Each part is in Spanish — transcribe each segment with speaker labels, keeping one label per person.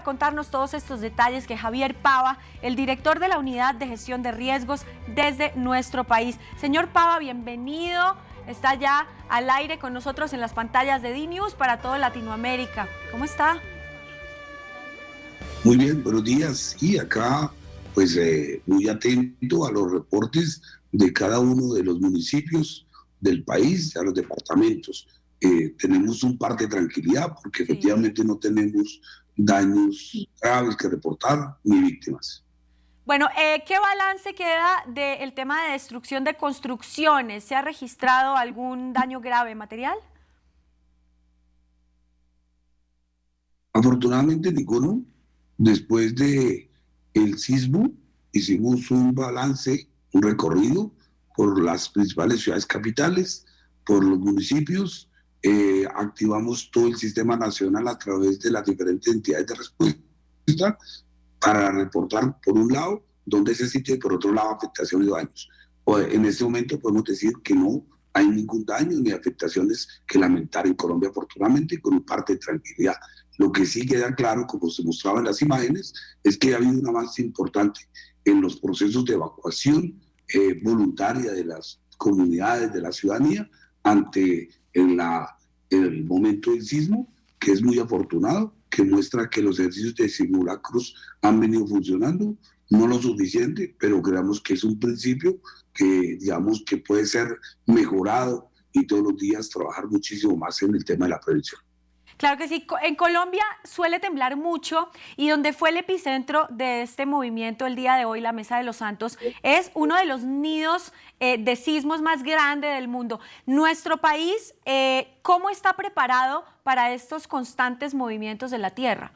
Speaker 1: contarnos todos estos detalles que Javier Pava, el director de la Unidad de Gestión de Riesgos desde nuestro país. Señor Pava, bienvenido. Está ya al aire con nosotros en las pantallas de DNews para toda Latinoamérica. ¿Cómo está?
Speaker 2: Muy bien, buenos días. Y acá, pues, muy atento a los reportes de cada uno de los municipios del país, a los departamentos. Tenemos un parte de tranquilidad porque efectivamente no tenemos daños graves que reportar ni víctimas.
Speaker 1: Bueno, ¿qué balance queda del tema de destrucción de construcciones? ¿Se ha registrado algún daño grave material?
Speaker 2: Afortunadamente ninguno. Después de el sismo hicimos un balance, un recorrido por las principales ciudades capitales, por los municipios, activamos todo el sistema nacional a través de las diferentes entidades de respuesta para reportar, por un lado, dónde se sitio y por otro lado, afectaciones y daños. En este momento podemos decir que no hay ningún daño ni afectaciones que lamentar en Colombia, afortunadamente, con un parte de tranquilidad. Lo que sí queda claro, como se mostraba en las imágenes, es que ha habido un avance importante en los procesos de evacuación voluntaria de las comunidades, de la ciudadanía, ante el momento del sismo, que es muy afortunado, que muestra que los ejercicios de simulacros han venido funcionando, no lo suficiente, pero creemos que es un principio que, digamos, que puede ser mejorado y todos los días trabajar muchísimo más en el tema de la prevención.
Speaker 1: Claro que sí, en Colombia suele temblar mucho y donde fue el epicentro de este movimiento el día de hoy, la Mesa de los Santos, es uno de los nidos de sismos más grandes del mundo. Nuestro país, ¿cómo está preparado para estos constantes movimientos de la Tierra?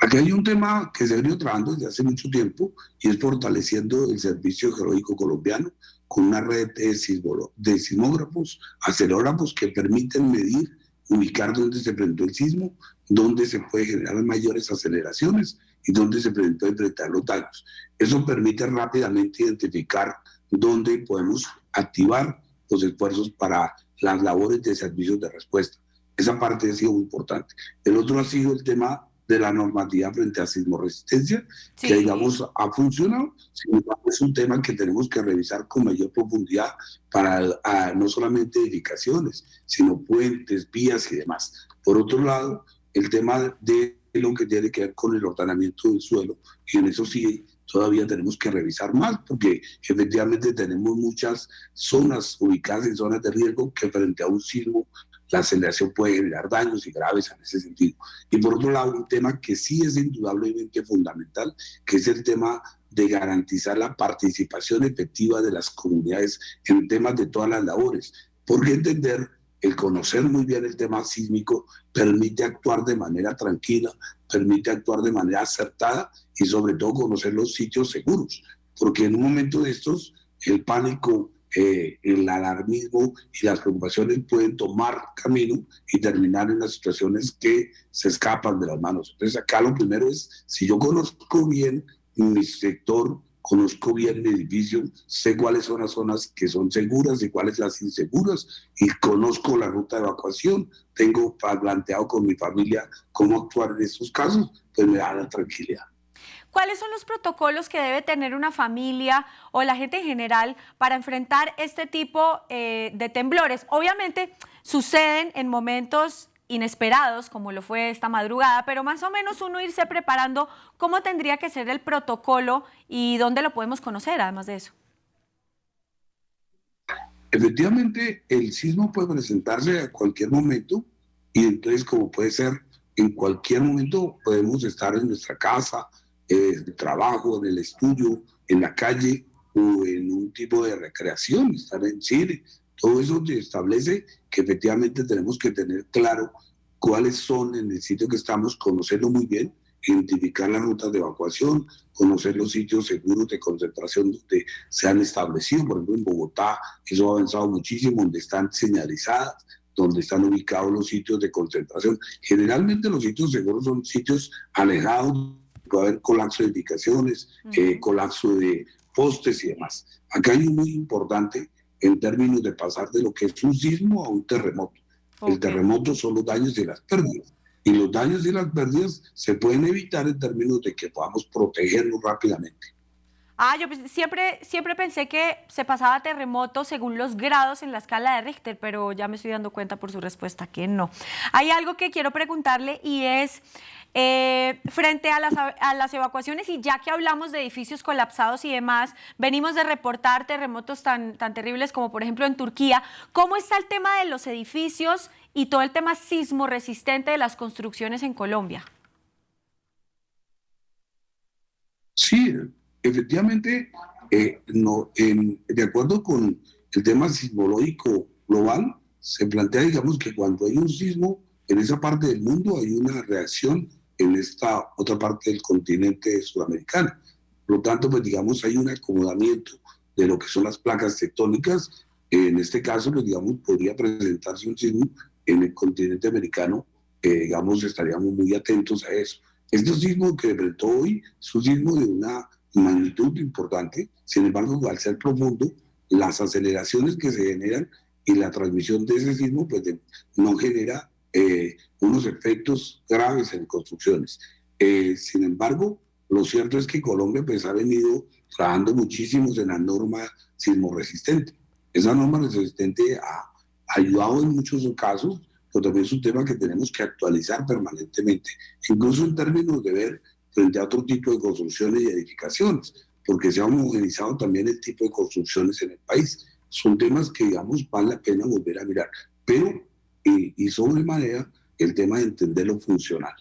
Speaker 2: Aquí hay un tema que se ha venido trabajando desde hace mucho tiempo y es fortaleciendo el Servicio Geológico Colombiano con una red de sismógrafos, acelerógrafos que permiten medir, ubicar dónde se presentó el sismo, dónde se puede generar mayores aceleraciones y dónde se presentó enfrentar los daños. Eso permite rápidamente identificar dónde podemos activar los esfuerzos para las labores de servicios de respuesta. Esa parte ha sido muy importante. El otro ha sido el tema de la normatividad frente a sismoresistencia, sí, que digamos ha funcionado. Sin embargo, es un tema que tenemos que revisar con mayor profundidad para no solamente edificaciones, sino puentes, vías y demás. Por otro lado, el tema de lo que tiene que ver con el ordenamiento del suelo, y en eso sí todavía tenemos que revisar más, porque efectivamente tenemos muchas zonas ubicadas en zonas de riesgo que frente a un sismo la aceleración puede generar daños y graves en ese sentido. Y por otro lado, un tema que sí es indudablemente fundamental, que es el tema de garantizar la participación efectiva de las comunidades en temas de todas las labores. Porque entender, el conocer muy bien el tema sísmico permite actuar de manera tranquila, permite actuar de manera acertada y sobre todo conocer los sitios seguros. Porque en un momento de estos, el pánico, el alarmismo y las preocupaciones pueden tomar camino y terminar en las situaciones que se escapan de las manos. Entonces acá lo primero es, si yo conozco bien mi sector, conozco bien mi edificio, sé cuáles son las zonas que son seguras y cuáles las inseguras y conozco la ruta de evacuación, tengo planteado con mi familia cómo actuar en estos casos, pues me da la tranquilidad.
Speaker 1: ¿Cuáles son los protocolos que debe tener una familia o la gente en general para enfrentar este tipo de temblores? Obviamente suceden en momentos inesperados, como lo fue esta madrugada, pero más o menos uno irse preparando cómo tendría que ser el protocolo y dónde lo podemos conocer, además de eso.
Speaker 2: Efectivamente, el sismo puede presentarse a cualquier momento y entonces, como puede ser en cualquier momento, podemos estar en nuestra casa, en el trabajo, en el estudio, en la calle o en un tipo de recreación, estar en cine. Todo eso establece que efectivamente tenemos que tener claro cuáles son en el sitio que estamos, conocerlo muy bien, identificar las rutas de evacuación, conocer los sitios seguros de concentración donde se han establecido. Por ejemplo, en Bogotá eso ha avanzado muchísimo, donde están señalizadas, donde están ubicados los sitios de concentración. Generalmente los sitios seguros son sitios alejados, puede haber colapso de edificaciones, colapso de postes y demás. Acá hay un muy importante en términos de pasar de lo que es un sismo a un terremoto. El
Speaker 1: Ok.
Speaker 2: terremoto son los daños y las pérdidas. Y los daños y las pérdidas se pueden evitar en términos de que podamos protegernos rápidamente.
Speaker 1: Ah, yo siempre pensé que se pasaba terremoto según los grados en la escala de Richter, pero ya me estoy dando cuenta por su respuesta que no. Hay algo que quiero preguntarle y es, frente a las evacuaciones, y ya que hablamos de edificios colapsados y demás, venimos de reportar terremotos tan terribles como por ejemplo en Turquía, ¿cómo está el tema de los edificios y todo el tema sismo resistente de las construcciones en Colombia?
Speaker 2: Sí, efectivamente, no, de acuerdo con el tema sismológico global, se plantea, digamos, que cuando hay un sismo en esa parte del mundo, hay una reacción en esta otra parte del continente sudamericano. Por lo tanto, pues digamos, hay un acomodamiento de lo que son las placas tectónicas. En este caso, pues digamos, podría presentarse un sismo en el continente americano. Digamos, estaríamos muy atentos a eso. Este sismo que enfrentó hoy es un sismo de una magnitud importante, sin embargo, al ser profundo, las aceleraciones que se generan y la transmisión de ese sismo pues no genera unos efectos graves en construcciones. Sin embargo, lo cierto es que Colombia pues ha venido trabajando muchísimo en la norma sismo resistente. Esa norma resistente ha ayudado en muchos casos, pero también es un tema que tenemos que actualizar permanentemente, incluso en términos de ver frente a otro tipo de construcciones y edificaciones, porque se ha homogenizado también el tipo de construcciones en el país. Son temas que, digamos, vale la pena volver a mirar, pero, y sobremanera, el tema de entender lo funcional,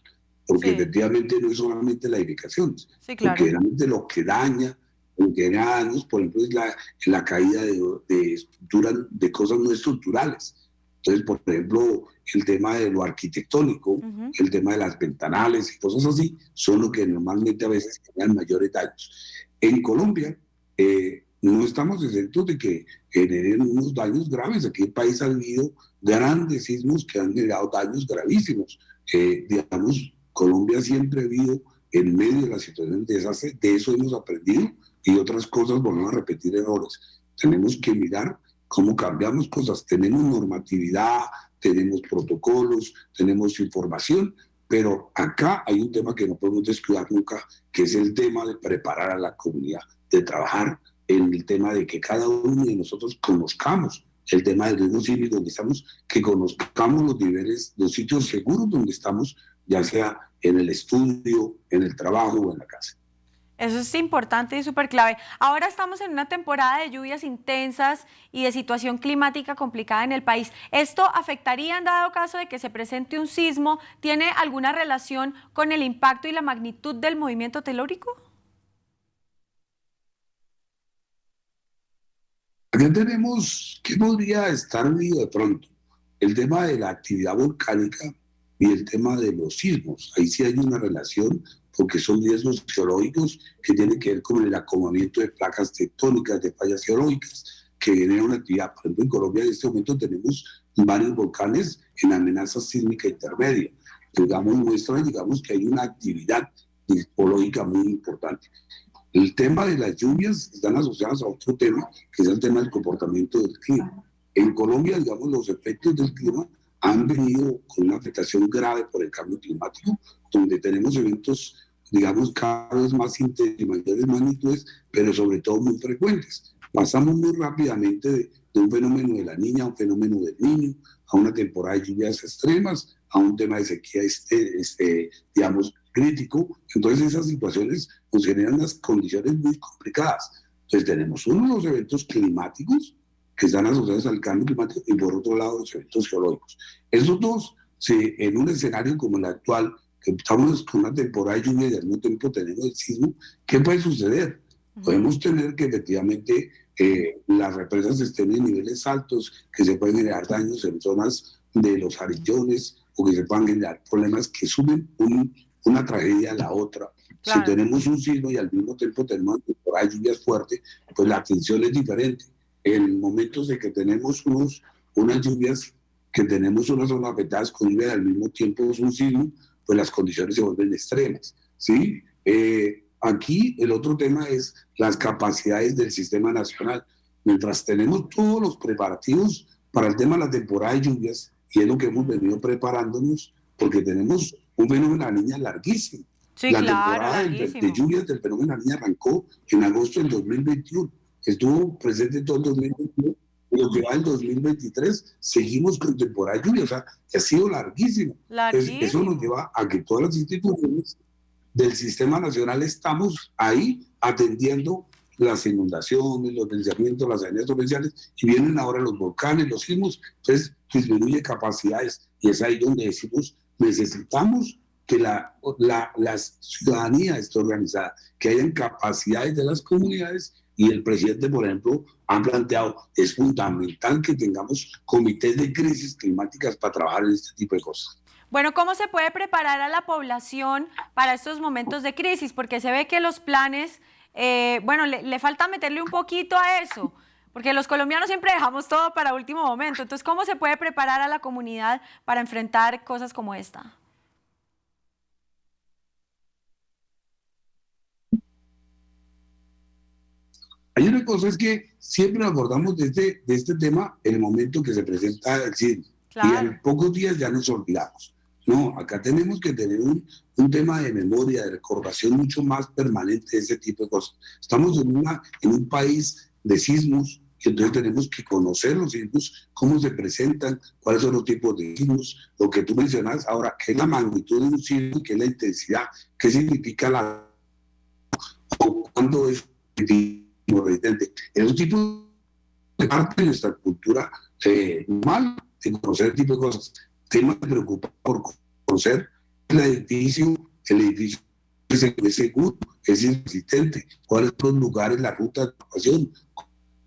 Speaker 2: porque
Speaker 1: Sí,
Speaker 2: efectivamente no es solamente las edificaciones,
Speaker 1: sí,
Speaker 2: porque
Speaker 1: claro.
Speaker 2: realmente lo que daña, lo que daña daños, por ejemplo, es la caída de estructuras, de cosas no estructurales. Entonces, por ejemplo, el tema de lo arquitectónico,
Speaker 1: Ujú.
Speaker 2: el tema de las ventanales y cosas así, son lo que normalmente a veces generan mayores daños. En Colombia, no estamos exentos de que generen unos daños graves. Aquí el país ha vivido grandes sismos que han generado daños gravísimos. Digamos, Colombia siempre ha vivido en medio de la situación de desastre, de eso hemos aprendido y otras cosas volvemos a repetir errores. Tenemos que mirar cómo cambiamos cosas. Tenemos normatividad, tenemos protocolos, tenemos información, pero acá hay un tema que no podemos descuidar nunca, que es el tema de preparar a la comunidad, de trabajar en el tema de que cada uno de nosotros conozcamos el tema del riesgo cívico donde estamos, que conozcamos los niveles, los sitios seguros donde estamos, ya sea en el estudio, en el trabajo o en la casa.
Speaker 1: Eso es importante y súper clave. Ahora estamos en una temporada de lluvias intensas y de situación climática complicada en el país. ¿Esto afectaría en dado caso de que se presente un sismo? ¿Tiene alguna relación con el impacto y la magnitud del movimiento telúrico?
Speaker 2: Acá tenemos, ¿qué podría estar unido de pronto? El tema de la actividad volcánica y el tema de los sismos. Ahí sí hay una relación porque son riesgos geológicos que tienen que ver con el acomodamiento de placas tectónicas, de fallas geológicas, que generan una actividad. Por ejemplo, en Colombia en este momento tenemos varios volcanes en amenaza sísmica intermedia. Digamos, muestra, digamos que hay una actividad geológica muy importante. El tema de las lluvias están asociadas a otro tema, que es el tema del comportamiento del clima. En Colombia, digamos, los efectos del clima han venido con una afectación grave por el cambio climático, donde tenemos eventos, digamos, cada vez más intensos y mayores magnitudes, pero sobre todo muy frecuentes. Pasamos muy rápidamente de un fenómeno de la niña a un fenómeno del niño, a una temporada de lluvias extremas, a un tema de sequía, digamos, crítico. Entonces esas situaciones nos generan unas condiciones muy complicadas. Entonces tenemos uno de los eventos climáticos que están asociados al cambio climático y por otro lado los eventos geológicos. Esos dos, si en un escenario como el actual, que estamos con una temporada de lluvia y al mismo tiempo tenemos el sismo, ¿qué puede suceder?
Speaker 1: Ujú.
Speaker 2: Podemos tener que efectivamente las represas estén en niveles altos, que se pueden generar daños en zonas de los arillones o que se puedan generar problemas que sumen una tragedia a la otra. Si
Speaker 1: Claro.
Speaker 2: tenemos un sismo y al mismo tiempo tenemos temporada de lluvias fuertes, pues la atención es diferente. En momentos de que tenemos unas lluvias, que tenemos unas zonas afectadas con lluvia y al mismo tiempo es un sismo, pues las condiciones se vuelven extremas. ¿Sí? Aquí el otro tema es las capacidades del sistema nacional. Mientras tenemos todos los preparativos para el tema de la temporada de lluvias y es lo que hemos venido preparándonos, porque tenemos un fenómeno de la niña larguísimo.
Speaker 1: Sí,
Speaker 2: La
Speaker 1: claro,
Speaker 2: temporada de
Speaker 1: larguísimo.
Speaker 2: lluvias del fenómeno de la niña arrancó en agosto del 2021, estuvo presente todo el 2021, y lo que va en 2023 seguimos con temporada de lluvia, o sea, que ha sido larguísimo. Entonces, eso nos
Speaker 1: Larguísimo.
Speaker 2: lleva a que todas las instituciones del sistema nacional estamos ahí atendiendo las inundaciones, los deslizamientos, las avenidas torrenciales, y vienen ahora los volcanes, los sismos, entonces disminuye capacidades, y es ahí donde decimos, necesitamos que la ciudadanía esté organizada, que hayan capacidades de las comunidades, y el presidente, por ejemplo, ha planteado, es fundamental que tengamos comités de crisis climáticas para trabajar en este tipo de cosas.
Speaker 1: Bueno, ¿cómo se puede preparar a la población para estos momentos de crisis? Porque se ve que los planes, bueno, le falta meterle un poquito a eso, porque los colombianos siempre dejamos todo para último momento. Entonces, ¿cómo se puede preparar a la comunidad para enfrentar cosas como esta?
Speaker 2: Hay una cosa, es que siempre abordamos de este tema en el momento que se presenta el sismo, y
Speaker 1: Claro.
Speaker 2: en pocos días ya nos olvidamos. No, acá tenemos que tener un tema de memoria, de recordación mucho más permanente de ese tipo de cosas. Estamos en un país de sismos, y entonces tenemos que conocer los sismos, cómo se presentan, cuáles son los tipos de sismos, lo que tú mencionas ahora, qué es la magnitud de un sismo, qué es la intensidad, qué significa o cuándo es residente. Es un tipo de parte de nuestra cultura normal, de conocer ese tipo de cosas. Temas que preocupan por conocer el edificio es seguro, es resistente, cuáles son los lugares, la ruta de evacuación,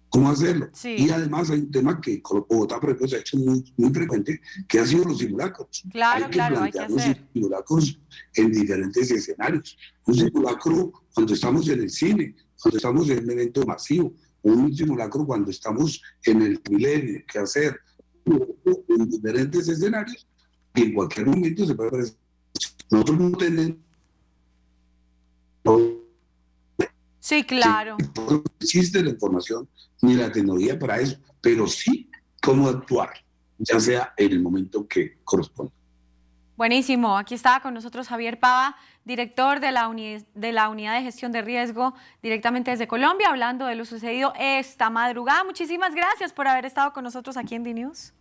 Speaker 2: cómo hacerlo. Y
Speaker 1: Sí,
Speaker 2: además hay un tema que con Bogotá, por ejemplo, se ha hecho muy frecuente, que han sido los simulacros. Hay
Speaker 1: claro,
Speaker 2: que
Speaker 1: claro, hay que
Speaker 2: plantear los
Speaker 1: hacer.
Speaker 2: simulacros en diferentes escenarios. Un simulacro cuando estamos en el cine, cuando estamos en un evento masivo, un simulacro cuando estamos en el milenio, qué hacer, en diferentes escenarios, y en cualquier momento se puede presentar. Nosotros no tenemos,
Speaker 1: Sí,
Speaker 2: sí,
Speaker 1: claro.
Speaker 2: no existe la información ni la tecnología para eso, pero sí cómo actuar, ya sea en el momento que corresponda.
Speaker 1: Buenísimo. Aquí estaba con nosotros Javier Pava, director de de la Unidad de Gestión de Riesgo directamente desde Colombia, hablando de lo sucedido esta madrugada. Muchísimas gracias por haber estado con nosotros aquí en DNews.